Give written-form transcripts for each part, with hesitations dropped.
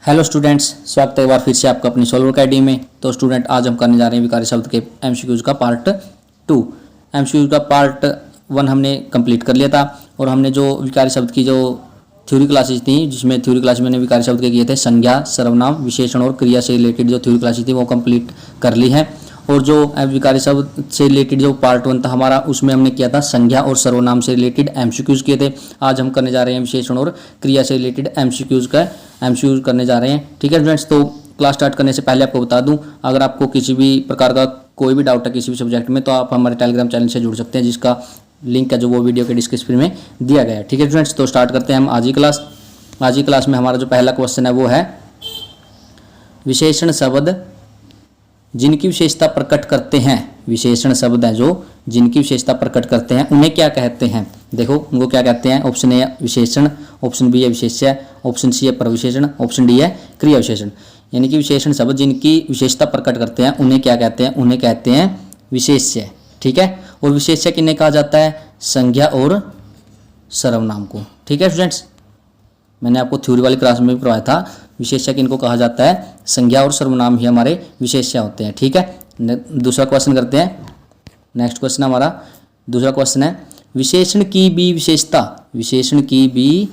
Hello students, स्वागत है एक बार फिर से आपका अपनी सॉल्वर अकेडमी में। तो स्टूडेंट, आज हम करने जा रहे हैं विकारी शब्द के एमसीक्यूज का पार्ट 2। एमसीक्यूज का पार्ट 1 हमने कंप्लीट कर लिया था और हमने जो विकारी शब्द की जो थ्योरी क्लासेज थी, जिसमें थ्योरी क्लास में विकारी शब्द के किए थे संज्ञा, सर्वनाम, विशेषण और क्रिया से रिलेटेड जो थ्योरी क्लासेज थी वो कंप्लीट कर ली है। और जो विकारी शब्द से रिलेटेड जो पार्ट 1 था हमारा, उसमें हमने किया था संज्ञा और सर्वनाम से रिलेटेड एमसीक्यूज किए थे। आज हम करने जा रहे हैं विशेषण और क्रिया से रिलेटेड एमसीक्यूज करने जा रहे हैं। ठीक है स्टूडेंट्स, तो क्लास स्टार्ट करने से पहले आपको बता दूं, अगर आपको किसी भी प्रकार का कोई भी डाउट है किसी भी सब्जेक्ट में, तो आप हमारे टेलीग्राम चैनल से जुड़ सकते हैं, जिसका लिंक है जो वो वीडियो के डिस्क्रिप्शन में दिया गया है। ठीक है स्टूडेंट्स, तो स्टार्ट करते हैं हम आज की क्लास। आज की क्लास में हमारा जो पहला क्वेश्चन है वो है विशेषण शब्द जिनकी विशेषता प्रकट करते हैं। विशेषण शब्द हैं जो जिनकी विशेषता प्रकट करते हैं उन्हें क्या कहते हैं। देखो उनको क्या कहते हैं। ऑप्शन ए है विशेषण, ऑप्शन बी है विशेष्य, ऑप्शन सी है प्रविशेषण, ऑप्शन डी है क्रिया विशेषण। यानी कि विशेषण शब्द जिनकी विशेषता प्रकट करते हैं उन्हें क्या कहते हैं, उन्हें कहते हैं विशेष्य। ठीक है, और विशेष्य किन्हें कहा जाता है, संज्ञा और सर्वनाम को। ठीक है स्टूडेंट्स, मैंने आपको थ्योरी वाली क्लास में भी पढ़ाया था, विशेष्य किनको कहा जाता है, संज्ञा और सर्वनाम ही हमारे विशेष्य होते हैं। ठीक है, दूसरा क्वेश्चन करते हैं। नेक्स्ट क्वेश्चन हमारा दूसरा क्वेश्चन है विशेषण की भी विशेषता, विशेषण की भी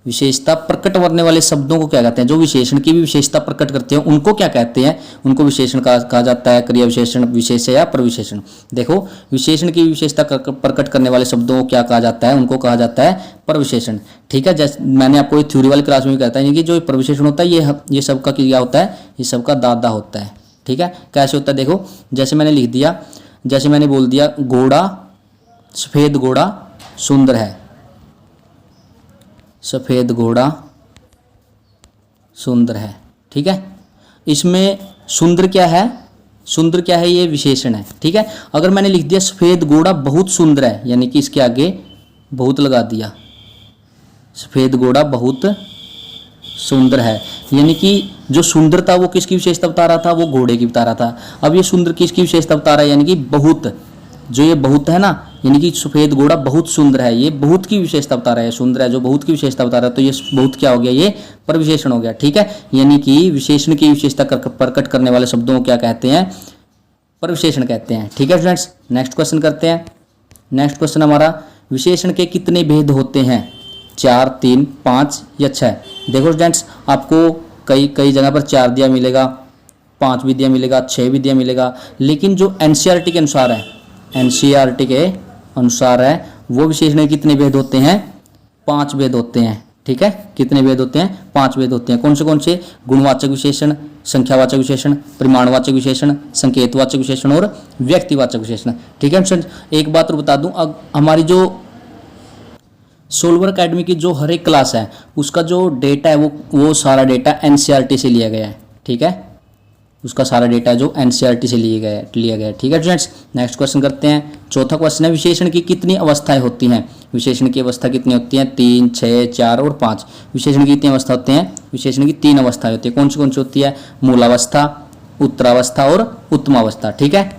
विशेषता प्रकट करने वाले शब्दों को क्या कहते हैं। जो विशेषण की भी विशेषता प्रकट करते हैं उनको क्या कहते हैं, उनको विशेषण कहा जाता है क्रिया विशेषण, विशेष्य या प्रविशेषण। देखो विशेषण की विशेषता प्रकट करने वाले शब्दों को क्या कहा जाता है, उनको कहा जाता है प्रविशेषण। ठीक है, जैसे मैंने आपको थ्योरी वाली क्लास में भी कहता है कि जो प्रविशेषण होता है ये सबका क्या होता है, ये सबका दादा होता है। ठीक है, कैसे होता है देखो, जैसे मैंने लिख दिया, जैसे मैंने बोल दिया घोड़ा, सफेद घोड़ा सुंदर है, सफेद घोड़ा सुंदर है। ठीक है, इसमें सुंदर क्या है, सुंदर क्या है, ये विशेषण है। ठीक है, अगर मैंने लिख दिया सफेद घोड़ा बहुत सुंदर है, यानी कि इसके आगे बहुत लगा दिया, सफेद घोड़ा बहुत सुंदर है, यानी कि जो सुंदर था वो किसकी विशेषता बता रहा था, वो घोड़े की बता रहा था। अब ये सुंदर किसकी विशेषता बता रहा है, यानी कि बहुत, जो ये बहुत है ना, यानी कि सफेद घोड़ा बहुत सुंदर है, ये बहुत की विशेषता बता रहा है। सुंदर है जो बहुत की विशेषता बता रहा है, तो ये बहुत क्या हो गया, ये प्रविशेषण हो गया। ठीक है, यानी कि विशेषण की विशेषता प्रकट करने वाले शब्दों को क्या कहते हैं, प्रविशेषण कहते हैं। ठीक है स्टूडेंट्स, नेक्स्ट क्वेश्चन करते हैं। नेक्स्ट क्वेश्चन हमारा विशेषण के कितने भेद होते हैं, 4, 3, 5 या 6। देखो स्टूडेंट्स, आपको कई जगह पर 4 दिया मिलेगा, 5 भी दिया मिलेगा, 6 भी दिया मिलेगा, लेकिन जो एनसीईआरटी के अनुसार है, एनसीईआरटी के अनुसार है, वो विशेषण के कितने भेद होते हैं, 5 भेद होते हैं। ठीक है, कितने भेद होते हैं, 5 भेद होते हैं। कौन से, गुणवाचक विशेषण, संख्यावाचक विशेषण, परिमाणवाचक विशेषण, संकेतवाचक विशेषण और व्यक्तिवाचक विशेषण। ठीक है, एक बात और बता दूं, अब हमारी जो सॉल्वर अकेडमी की जो हर एक क्लास है उसका जो डेटा है वो सारा डेटा एनसीईआरटी से लिया गया है। ठीक है, उसका सारा डेटा जो एनसीईआरटी से लिया गया है। ठीक है स्टूडेंट्स, नेक्स्ट क्वेश्चन करते हैं। चौथा क्वेश्चन है विशेषण की कितनी अवस्थाएं होती हैं। विशेषण की अवस्था कितनी होती हैं, 3, 6, 4 और 5। विशेषण की कितनी अवस्था होती हैं, विशेषण की 3 अवस्थाएं होती है। कौन सी होती है, मूलावस्था, उत्तरावस्था और उत्तमावस्था। ठीक है,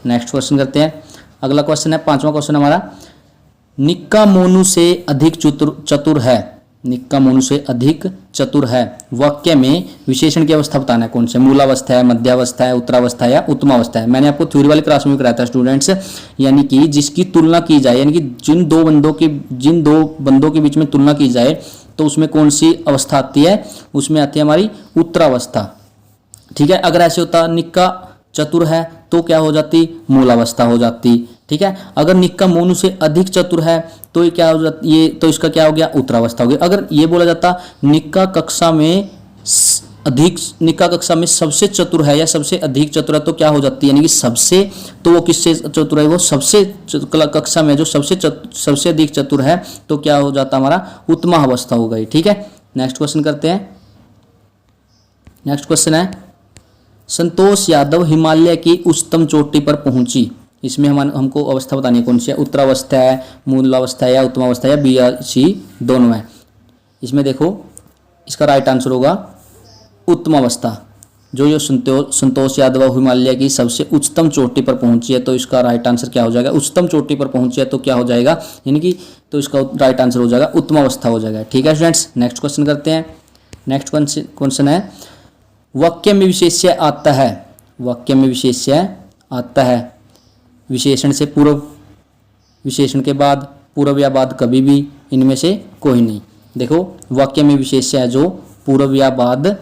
नेक्स्ट क्वेश्चन करते हैं। अगला क्वेश्चन है, 5वां क्वेश्चन हमारा, निक्का मोनू से अधिक चतुर है, निक्का मोनू से अधिक चतुर है, वाक्य में विशेषण की अवस्था बताना है। कौन से, मूलावस्था है, मध्यावस्था है, उत्तरावस्था है या उत्तमावस्था है। मैंने आपको थ्योरी वाली क्लास में कराया था स्टूडेंट्स, यानी कि जिसकी तुलना की जाए, यानी कि जिन दो बंदों के बीच में तुलना की जाए तो उसमें कौन सी अवस्था आती है, उसमें आती है हमारी उत्तरावस्था। ठीक है, अगर ऐसे होता निक्का चतुर है तो क्या हो जाती, मूलावस्था हो जाती। ठीक है, अगर निक्का मोनू से अधिक चतुर है तो ये क्या हो जाता, ये तो इसका क्या हो गया, उत्तरावस्था हो गई। अगर ये बोला जाता निक्का कक्षा में सबसे चतुर है या सबसे अधिक चतुर है तो क्या हो जाती है, यानी कि सबसे, तो वो किससे चतुर है, वो सबसे कक्षा में जो सबसे अधिक चतुर है तो क्या हो जाता, हमारा उत्तमा अवस्था हो गई। ठीक है, नेक्स्ट क्वेश्चन करते हैं। नेक्स्ट क्वेश्चन है संतोष यादव हिमालय की उच्चतम चोटी पर पहुंची। इसमें हमको अवस्था बतानी है, कौन सी है, उत्तरावस्था है, मूलावस्था है या उत्तमावस्था है, बी या सी दोनों है। इसमें देखो इसका राइट आंसर होगा उत्तमावस्था। जो संतोष यादव हिमालय की सबसे उच्चतम चोटी पर पहुंची है तो इसका राइट आंसर क्या हो जाएगा, उच्चतम चोटी पर पहुंची है तो क्या हो जाएगा, यानी कि तो इसका राइट आंसर हो जाएगा उत्तमावस्था हो जाएगा। ठीक है स्टूडेंट्स, नेक्स्ट क्वेश्चन करते हैं। नेक्स्ट क्वेश्चन है, वाक्य में विशेष्य आता है, वाक्य में विशेष्य आता है विशेषण से पूर्व, विशेषण के बाद, पूर्व या बाद, कभी भी, इनमें से कोई नहीं। देखो वाक्य में विशेष्य है जो पूर्व या बाद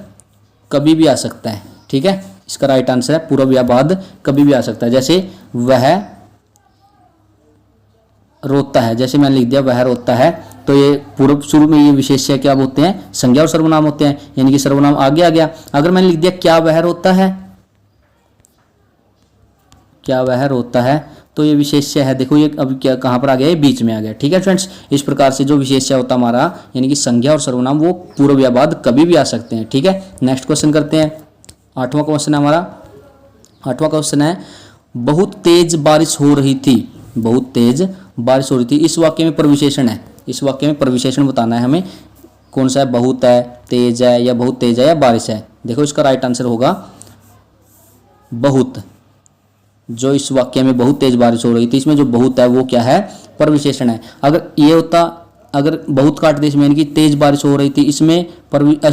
कभी भी आ सकता है, ठीक है, इसका राइट आंसर है पूर्व या बाद कभी भी आ सकता है। जैसे वह रोता है, जैसे मैंने लिख दिया वह रोता है, तो ये पूर्व, शुरू में ये विशेष्य क्या होते हैं, संज्ञा और सर्वनाम होते हैं, यानी कि सर्वनाम आगे आ गया। अगर मैंने लिख दिया क्या वह रोता है, क्या वह रोता है, तो ये विशेष्य है, देखो ये अब क्या कहाँ पर आ गया, ये बीच में आ गया, ठीक है फ्रेंड्स। इस प्रकार से जो विशेष्य होता हमारा यानी कि संज्ञा और सर्वनाम वो पूर्व या बाद कभी भी आ सकते हैं, ठीक है। नेक्स्ट क्वेश्चन करते हैं, 8वां क्वेश्चन है हमारा। 8वां क्वेश्चन है, बहुत तेज बारिश हो रही थी, बहुत तेज बारिश हो रही थी, इस वाक्य में प्रविशेषण है, इस वाक्य में प्रविशेषण बताना है हमें, कौन सा है, बहुत है, तेज है, या बहुत तेज है, या बारिश है। देखो इसका राइट आंसर होगा बहुत। जो इस वाक्य में बहुत तेज बारिश हो रही थी, इसमें जो बहुत है वो क्या है, प्रविशेषण है। अगर ये होता, अगर बहुत काट दे इसमें, यानी कि तेज बारिश हो रही थी, इसमें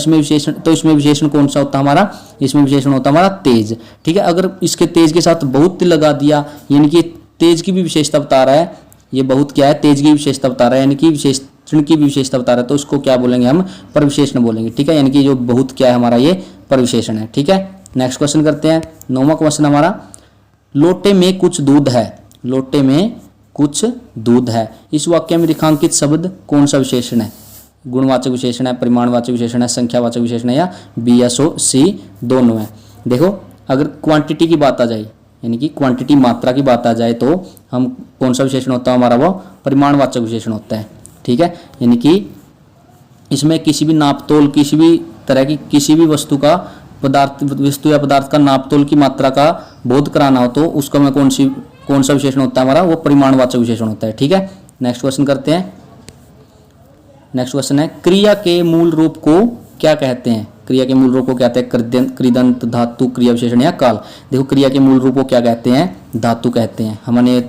विशेषण, तो इसमें विशेषण कौन सा होता हमारा, इसमें विशेषण होता हमारा तेज, ठीक है। अगर इसके तेज के साथ बहुत लगा दिया, यानी कि तेज की भी विशेषता बता रहा है, ये बहुत क्या है, तेज की विशेषता बता रहा है, यानी कि विशेषण की भी विशेषता बता रहा है, तो इसको क्या बोलेंगे हम, प्रविशेषण बोलेंगे, ठीक है। यानी कि जो बहुत क्या है हमारा, ये प्रविशेषण है, ठीक है। नेक्स्ट क्वेश्चन करते हैं, 9वां क्वेश्चन हमारा, लोटे में कुछ दूध है, लोटे में कुछ दूध है, इस वाक्य में रेखांकित शब्द कौन सा विशेषण है, गुणवाचक विशेषण है, परिमाणवाचक विशेषण है, संख्यावाचक विशेषण है, या बी या सी दोनों है। देखो अगर क्वांटिटी की बात आ जाए, यानी कि क्वांटिटी मात्रा की बात आ जाए, तो हम कौन सा विशेषण होता है हमारा, वो परिमाणवाचक विशेषण होता है, ठीक है। यानी कि इसमें किसी भी नापतोल, किसी भी तरह की किसी भी वस्तु का, पदार्थ, वस्तु या पदार्थ का नापतोल की मात्रा का बोध कराना हो, तो उसका में कौन सा विशेषण होता है हमारा, वो परिमाणवाचक विशेषण होता है, ठीक है। नेक्स्ट क्वेश्चन करते हैं, नेक्स्ट क्वेश्चन है, क्रिया के मूल रूप को क्या कहते हैं, क्रिया के मूल रूप को क्या कहते हैं, कृदंत, धातु, क्रिया विशेषण या काल। देखो क्रिया के मूल रूप को क्या कहते हैं, धातु कहते हैं।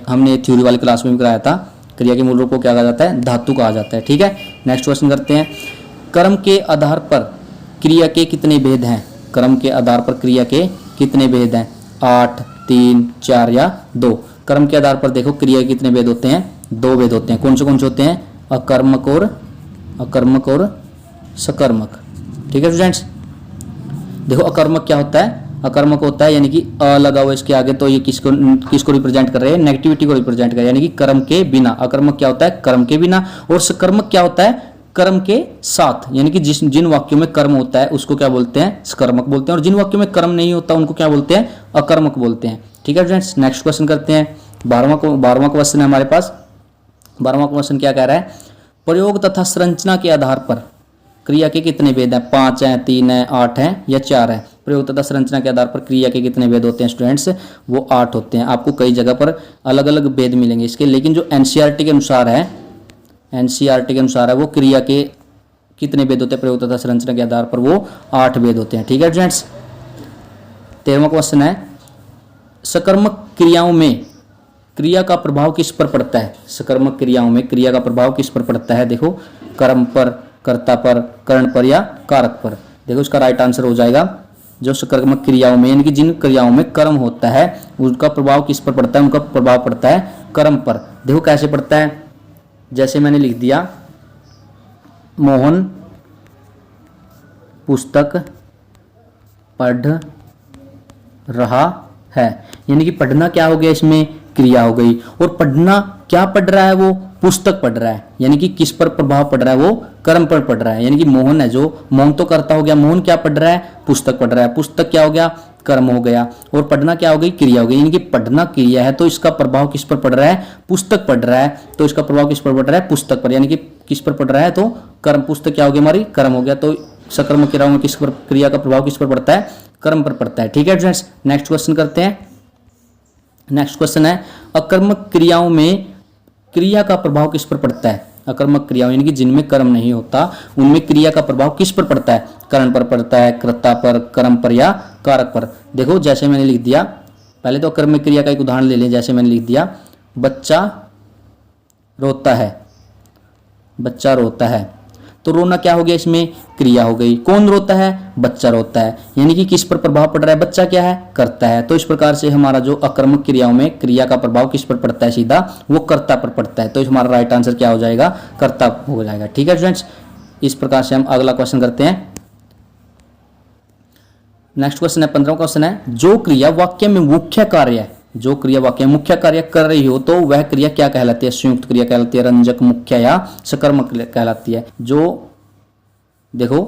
हमने थ्योरी वाली क्लास में भी कराया था, क्रिया के मूल रूप को क्या कहा जाता है, धातु कहा जाता है, ठीक है। नेक्स्ट क्वेश्चन करते हैं, कर्म के आधार पर क्रिया के कितने भेद हैं, कर्म के आधार पर क्रिया के कितने भेद हैं, 8, 3, 4 या 2। कर्म के आधार पर देखो क्रिया के कितने भेद होते हैं, 2 भेद होते हैं। कौन से होते हैं, अकर्मक और सकर्मक, ठीक है स्टूडेंट्स। देखो अकर्मक क्या होता है, अकर्मक होता है यानी कि अ लगा हुआ इसके आगे, तो ये किसको रिप्रेजेंट कर रहे हैं, नेगेटिविटी को रिप्रेजेंट कर रहे हैं, यानी कि कर्म के बिना। अकर्मक क्या होता है, कर्म के बिना। और सकर्मक क्या होता है, कर्म के साथ, यानी कि जिन वाक्यों में कर्म होता है उसको क्या बोलते हैं, सकर्मक बोलते हैं, और जिन वाक्यों में कर्म नहीं होता उनको क्या बोलते हैं, अकर्मक बोलते हैं, ठीक है फ्रेंड्स। नेक्स्ट क्वेश्चन करते हैं, 12वां क्वेश्चन है हमारे पास। 12वां क्वेश्चन क्या कह रहा है, प्रयोग तथा संरचना के आधार पर क्रिया के कितने भेद हैं, 5 हैं, 3 हैं, 8 हैं या 4 हैं। प्रयोग तथा संरचना के आधार पर क्रिया के कितने भेद होते हैं स्टूडेंट्स, वो 8 होते हैं। आपको कई जगह पर अलग अलग भेद मिलेंगे इसके, लेकिन जो एनसीईआरटी के अनुसार है, एनसीईआरटी के अनुसार है, वो क्रिया के कितने भेद होते हैं प्रयोग तथा संरचना के आधार पर, वो 8 भेद होते हैं, ठीक है फ्रेंड्स। 13वां क्वेश्चन है, सकर्मक क्रियाओं में क्रिया का प्रभाव किस पर पड़ता है, सकर्मक क्रियाओं में क्रिया का प्रभाव किस पर पड़ता है। देखो कर्म पर, कर्ता पर, कर्ण पर या कारक पर। देखो इसका राइट आंसर हो जाएगा, जो सकर्मक क्रियाओं में यानी कि जिन क्रियाओं में कर्म होता है उनका प्रभाव किस पर पड़ता है, उनका प्रभाव पड़ता है कर्म पर। देखो कैसे पड़ता है, जैसे मैंने लिख दिया, मोहन पुस्तक पढ़ रहा है, यानी कि पढ़ना क्या हो गया, इसमें क्रिया हो गई। और पढ़ना क्या पढ़ रहा है, वो पुस्तक पढ़ रहा है, यानी कि किस पर प्रभाव पड़ रहा है, वो कर्म पर पड़ रहा है। यानी कि मोहन है, जो मोहन तो करता हो गया, मोहन क्या पढ़ रहा है, पुस्तक पढ़ रहा है, पुस्तक क्या हो गया, कर्म हो गया, और पढ़ना क्या हो गई, क्रिया हो गई। यानी कि पढ़ना क्रिया है, तो इसका प्रभाव किस पर पड़ रहा है, पुस्तक पढ़ रहा है, तो इसका प्रभाव किस पर पड़ रहा है, पुस्तक पर। यानी कि किस पर पड़ रहा है, तो कर्म, पुस्तक क्या हो गया हमारी, कर्म हो गया। तो सकर्मक क्रियाओं में किस पर क्रिया का प्रभाव किस पर पड़ता है, कर्म पर पड़ता है, ठीक है फ्रेंड्स। नेक्स्ट क्वेश्चन करते हैं। नेक्स्ट क्वेश्चन है, अकर्मक क्रियाओं में क्रिया का प्रभाव किस पर पड़ता है। अकर्मक क्रियाओं यानी कि जिनमें कर्म नहीं होता उनमें क्रिया का प्रभाव किस पर पड़ता है, कर्ण पर पड़ता है, कर्ता पर, कर्म पर या कारक पर। देखो जैसे मैंने लिख दिया, पहले तो अकर्मक क्रिया का एक उदाहरण ले लें। जैसे मैंने लिख दिया, बच्चा रोता है, बच्चा रोता है, तो रोना क्या हो गया, इसमें क्रिया हो गई। कौन रोता है, बच्चा रोता है, यानी कि किस पर प्रभाव पड़ रहा है, बच्चा क्या है, करता है। तो इस प्रकार से हमारा जो अकर्मक क्रियाओं में क्रिया का प्रभाव किस पर पड़ता है, सीधा वो कर्ता पर पड़ता है। तो हमारा राइट आंसर क्या हो जाएगा, कर्ता हो जाएगा। ठीक है स्टूडेंट्स, इस प्रकार से हम अगला क्वेश्चन करते हैं। नेक्स्ट क्वेश्चन है 15वां क्वेश्चन है, जो क्रिया वाक्य में मुख्य कार्य है, जो क्रिया वाक्य में मुख्य कार्य कर रही हो तो वह क्रिया क्या कहलाती है, संयुक्त क्रिया कहलाती है, रंजक, मुख्य या सकर्मक कहलाती है। जो देखो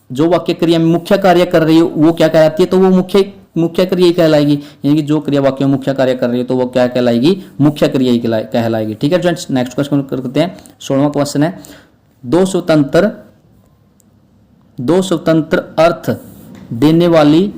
जो वाक्य क्रिया में मुख्य कार्य कर रही हो वो क्या कहलाती है, तो वो मुख्य क्रिया ही कहलाएगी। यानी कि जो क्रिया वाक्य में मुख्य कार्य कर रही है तो वो क्या कहलाएगी, मुख्य क्रिया ही कहलाएगी। ठीक है फ्रेंड्स, नेक्स्ट क्वेश्चन करते हैं। 16वां क्वेश्चन है, दो स्वतंत्र अर्थ देने वाली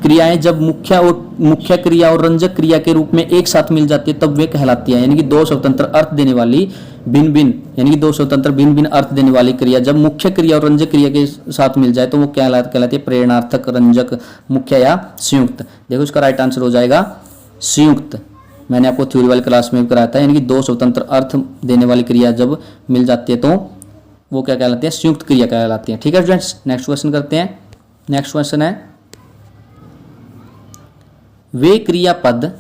क्रियाएं जब मुख्य क्रिया और रंजक क्रिया के रूप में एक साथ मिल जाती है तब वे कहलाती है। यानी कि दो स्वतंत्र अर्थ देने वाली यानी कि दो स्वतंत्र भिन्न अर्थ देने वाली क्रिया जब मुख्य क्रिया और रंजक क्रिया के साथ मिल जाए तो वो क्या कहलाती है, प्रेरणार्थक, रंजक, मुख्य या संयुक्त। देखो इसका राइट आंसर हो जाएगा संयुक्त। मैंने आपको थ्योरी वाली क्लास में भी कराया था। यानी कि दो स्वतंत्र अर्थ देने वाली क्रिया जब मिल जाती है तो वो क्या कहलाती है, संयुक्त क्रिया कहलाती है। ठीक है स्टूडेंट्स, नेक्स्ट क्वेश्चन करते हैं। नेक्स्ट क्वेश्चन है, वे क्रियापद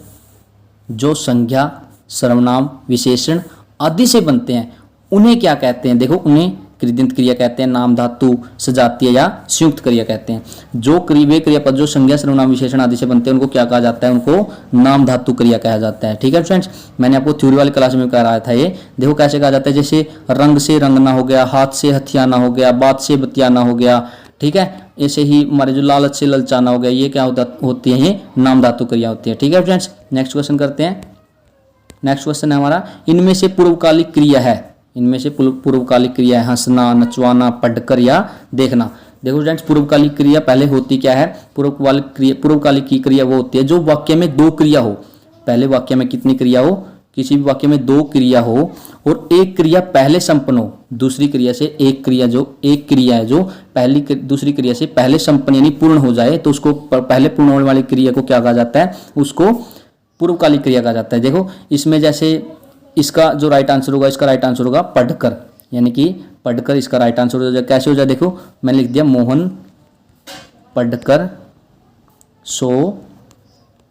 जो संज्ञा, सर्वनाम, विशेषण आदि से बनते हैं उन्हें क्या कहते हैं। देखो उन्हें कृदंत क्रिया कहते हैं, नाम धातु, सजातीय या संयुक्त क्रिया कहते हैं। वे क्रियापद जो संज्ञा, सर्वनाम, विशेषण आदि से बनते हैं उनको क्या कहा जाता है, उनको नाम धातु क्रिया कहा जाता है। ठीक है फ्रेंड्स, मैंने आपको थ्योरी वाली क्लास में कराया था ये। देखो कैसे कहा जाता है, जैसे रंग से रंगना हो गया, हाथ से हथियाना हो गया, बात से बतियाना हो गया। ठीक है, ऐसे ही हमारे जो लालच से ललचाना हो गया, ये क्या होती है, ये नाम धातु क्रिया होती है। ठीक है फ्रेंड्स, नेक्स्ट क्वेश्चन करते हैं। नेक्स्ट क्वेश्चन है हमारा, इनमें से पूर्वकालिक क्रिया है, इनमें से पूर्वकालिक क्रिया है हंसना, नचवाना, पढ़कर या देखना। देखो फ्रेंड्स, पूर्वकालिक क्रिया पहले होती क्या है, पूर्वकालिक की क्रिया वो होती है जो वाक्य में दो क्रिया हो। पहले वाक्य में कितनी क्रिया हो, किसी भी वाक्य में दो क्रिया हो और एक क्रिया पहले संपन्न हो, दूसरी क्रिया से एक क्रिया है जो दूसरी क्रिया से पहले संपन्न यानी पूर्ण हो जाए तो उसको पहले पूर्ण होने वाली क्रिया को क्या कहा जाता है, उसको पूर्वकालिक क्रिया कहा जाता है। देखो इसमें जैसे इसका जो राइट आंसर होगा, इसका राइट आंसर होगा पढ़कर, यानी कि पढ़कर इसका राइट आंसर हो जाए। कैसे हो जाए, देखो मैंने लिख दिया मोहन पढ़कर सो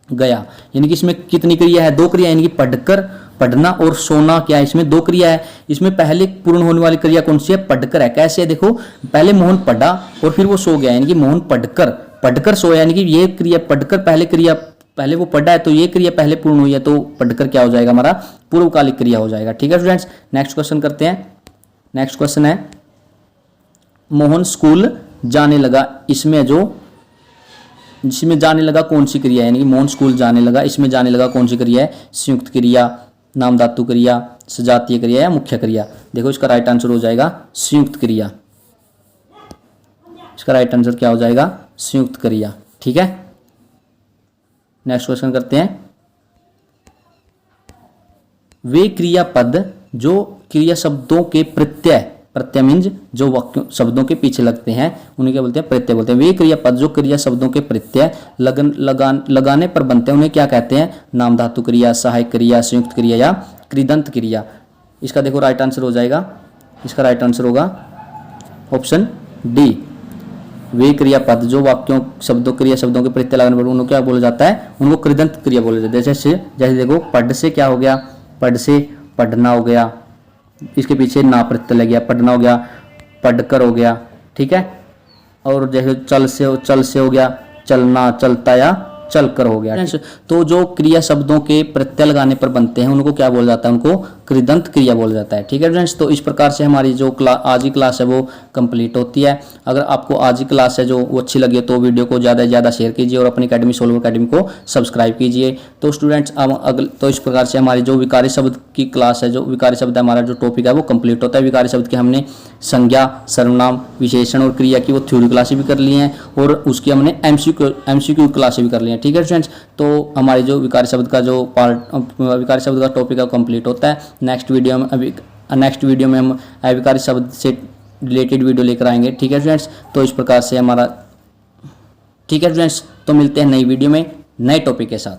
गया। यानी कि इसमें कितनी क्रिया है, दो क्रिया, यानी कि पढ़कर, पढ़ना और सोना क्या है, इसमें दो क्रिया है। इसमें पहले पूर्ण होने वाली क्रिया कौन सी है, पढ़कर है। कैसे है, देखो पहले मोहन पढ़ा और फिर वो सो गया, यानी कि मोहन पढ़कर सोया। यानी कि ये क्रिया पढ़कर पहले वो पढ़ा है तो ये क्रिया पहले पूर्ण हुई है तो पढ़कर क्या हो जाएगा, हमारा पूर्वकालिक क्रिया हो जाएगा। ठीक है स्टूडेंट्स, नेक्स्ट क्वेश्चन करते हैं। नेक्स्ट क्वेश्चन है, मोहन स्कूल जाने लगा, जिसमें जाने लगा कौन सी क्रिया है, यानी कि मोहन स्कूल जाने लगा, इसमें जाने लगा कौन सी क्रिया है, संयुक्त क्रिया, नाम धातु क्रिया, सजातीय क्रिया या मुख्य क्रिया। देखो इसका राइट आंसर हो जाएगा संयुक्त क्रिया। इसका राइट आंसर क्या हो जाएगा, संयुक्त क्रिया। ठीक है, नेक्स्ट क्वेश्चन करते हैं। वे क्रियापद जो क्रिया शब्दों के प्रत्यय मीन्स जो वाक्य शब्दों के पीछे लगते हैं उन्हें क्या बोलते हैं, प्रत्यय बोलते हैं। वे क्रियापद जो क्रिया शब्दों के प्रत्यय लगाने पर बनते हैं उन्हें क्या कहते हैं, नाम धातु क्रिया, सहायक क्रिया, संयुक्त क्रिया या कृदंत क्रिया। इसका देखो राइट आंसर हो जाएगा, इसका राइट आंसर होगा ऑप्शन डी। वे क्रियापद जो क्रिया शब्दों के प्रत्यय लगाने पर उनको क्या बोला जाता है, उनको कृदंत क्रिया बोला जाता है। जैसे देखो पढ़ से क्या हो गया, पढ़ से पढ़ना हो गया, इसके पीछे ना प्रत्यय लग गया, पढ़ना हो गया, पढ़कर हो गया। ठीक है, और जैसे चल से हो गया, चलना, चलता या चलकर हो गया। तो जो क्रिया शब्दों के प्रत्यय लगाने पर बनते हैं उनको क्या बोला जाता है, उनको कृदंत क्रिया बोला जाता है। ठीक है फ्रेंड्स, तो इस प्रकार से हमारी जो आज की क्लास है वो कंप्लीट होती है। अगर आपको आज की क्लास है जो वो अच्छी लगी तो वीडियो को ज़्यादा से ज़्यादा शेयर कीजिए और अपनी अकेडमी सोल्वर अकेडमी को सब्सक्राइब कीजिए। तो स्टूडेंट्स तो इस प्रकार से हमारी जो विकारी शब्द की क्लास है, जो विकारी शब्द हमारा जो टॉपिक है वो कंप्लीट होता है। विकारी शब्द के हमने संज्ञा, सर्वनाम, विशेषण और क्रिया की वो थ्योरी क्लासें भी कर ली हैं और उसकी हमने एमसीक्यू क्लासें भी कर ली हैं। ठीक है फ्रेंड्स, तो हमारे जो विकारी शब्द का टॉपिक है कंप्लीट होता है। नेक्स्ट वीडियो में हम विकारी शब्द से रिलेटेड वीडियो लेकर आएंगे। ठीक है फ्रेंड्स, तो इस प्रकार से हमारा ठीक है फ्रेंड्स, तो मिलते हैं नई वीडियो में नए टॉपिक के साथ।